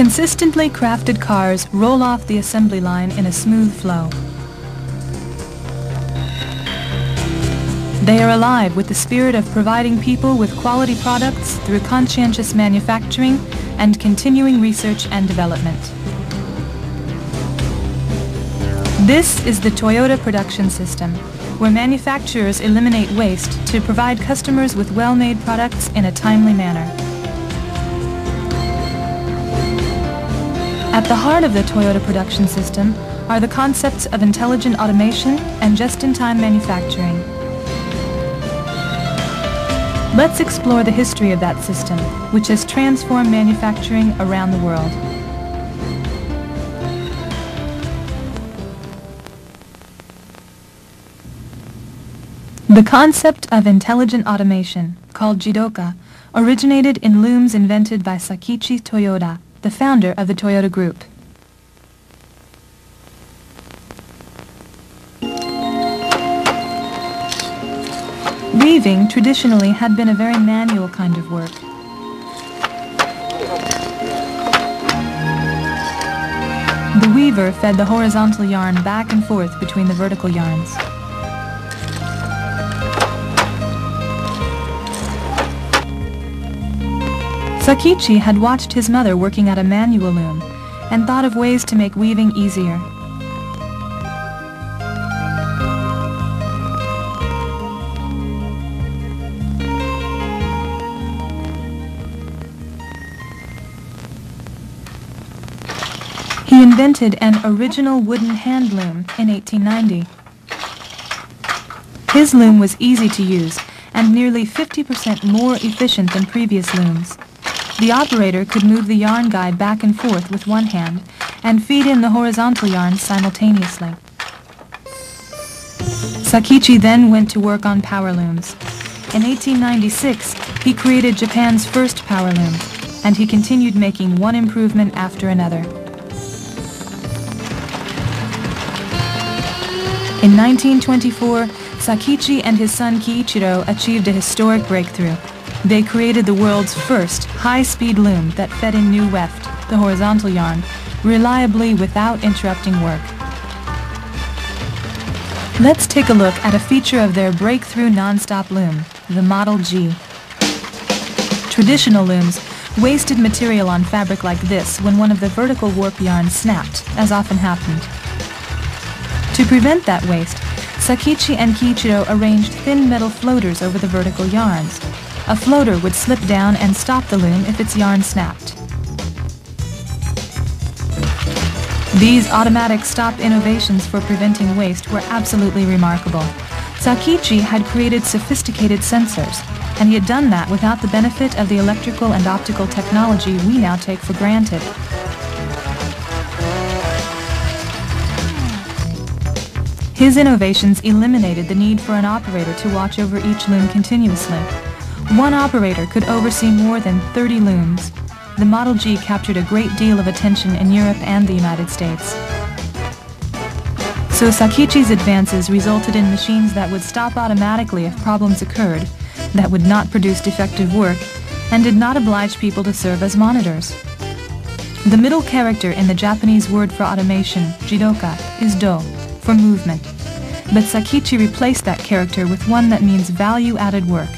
Consistently crafted cars roll off the assembly line in a smooth flow. They are alive with the spirit of providing people with quality products through conscientious manufacturing and continuing research and development. This is the Toyota production system, where manufacturers eliminate waste to provide customers with well-made products in a timely manner. At the heart of the Toyota production system are the concepts of intelligent automation and just-in-time manufacturing. Let's explore the history of that system, which has transformed manufacturing around the world. The concept of intelligent automation, called Jidoka, originated in looms invented by Sakichi Toyoda, the founder of the Toyota Group. Weaving traditionally had been a very manual kind of work. The weaver fed the horizontal yarn back and forth between the vertical yarns. Sakichi had watched his mother working at a manual loom and thought of ways to make weaving easier. He invented an original wooden hand loom in 1890. His loom was easy to use and nearly 50% more efficient than previous looms. The operator could move the yarn guide back and forth with one hand and feed in the horizontal yarns simultaneously. Sakichi then went to work on power looms. In 1896, he created Japan's first power loom, and he continued making one improvement after another. In 1924, Sakichi and his son Kiichiro achieved a historic breakthrough. They created the world's first high-speed loom that fed in new weft, the horizontal yarn, reliably without interrupting work. Let's take a look at a feature of their breakthrough non-stop loom, the Model G. Traditional looms wasted material on fabric like this when one of the vertical warp yarns snapped, as often happened. To prevent that waste, Sakichi and Kiichiro arranged thin metal floaters over the vertical yarns. A floater would slip down and stop the loom if its yarn snapped. These automatic stop innovations for preventing waste were absolutely remarkable. Sakichi had created sophisticated sensors, and he had done that without the benefit of the electrical and optical technology we now take for granted. His innovations eliminated the need for an operator to watch over each loom continuously. One operator could oversee more than 30 looms. The Model G captured a great deal of attention in Europe and the United States. So Sakichi's advances resulted in machines that would stop automatically if problems occurred, that would not produce defective work, and did not oblige people to serve as monitors. The middle character in the Japanese word for automation, jidoka, is do, for movement. But Sakichi replaced that character with one that means value-added work.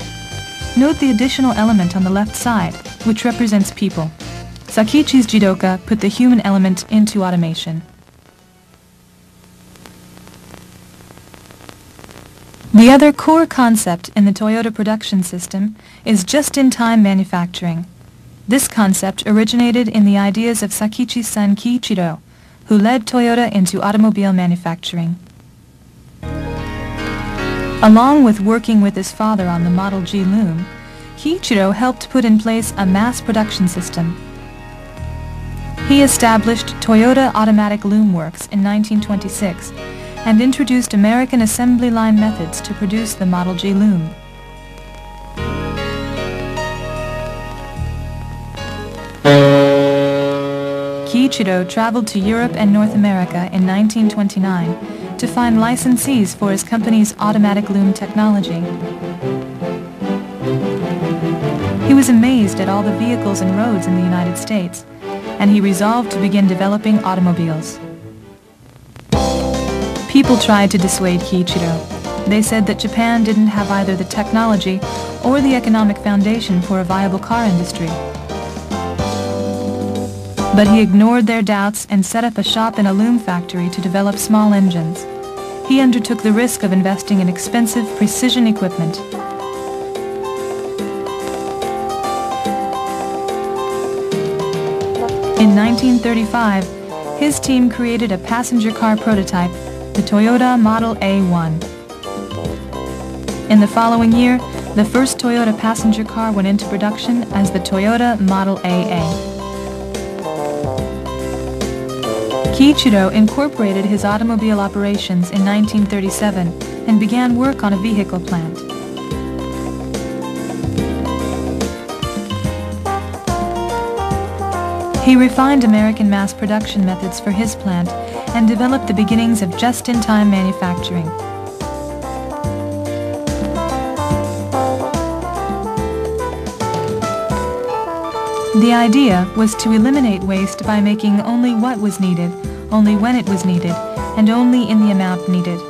Note the additional element on the left side, which represents people. Sakichi's jidoka put the human element into automation. The other core concept in the Toyota production system is just-in-time manufacturing. This concept originated in the ideas of Sakichi's son Kiichiro, who led Toyota into automobile manufacturing. Along with working with his father on the Model G loom, Kiichiro helped put in place a mass production system. He established Toyota Automatic Loom Works in 1926 and introduced American assembly line methods to produce the Model G loom. Kiichiro traveled to Europe and North America in 1929 to find licensees for his company's automatic loom technology. He was amazed at all the vehicles and roads in the United States, and he resolved to begin developing automobiles. People tried to dissuade Kiichiro. They said that Japan didn't have either the technology or the economic foundation for a viable car industry. But he ignored their doubts and set up a shop in a loom factory to develop small engines. He undertook the risk of investing in expensive precision equipment. In 1935, his team created a passenger car prototype, the Toyota Model A1. In the following year, the first Toyota passenger car went into production as the Toyota Model AA. Kiichiro incorporated his automobile operations in 1937 and began work on a vehicle plant. He refined American mass production methods for his plant and developed the beginnings of just-in-time manufacturing. The idea was to eliminate waste by making only what was needed, only when it was needed, and only in the amount needed.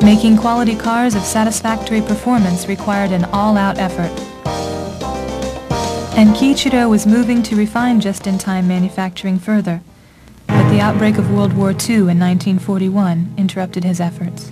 Making quality cars of satisfactory performance required an all-out effort. And Kiichiro was moving to refine just-in-time manufacturing further, but the outbreak of World War II in 1941 interrupted his efforts.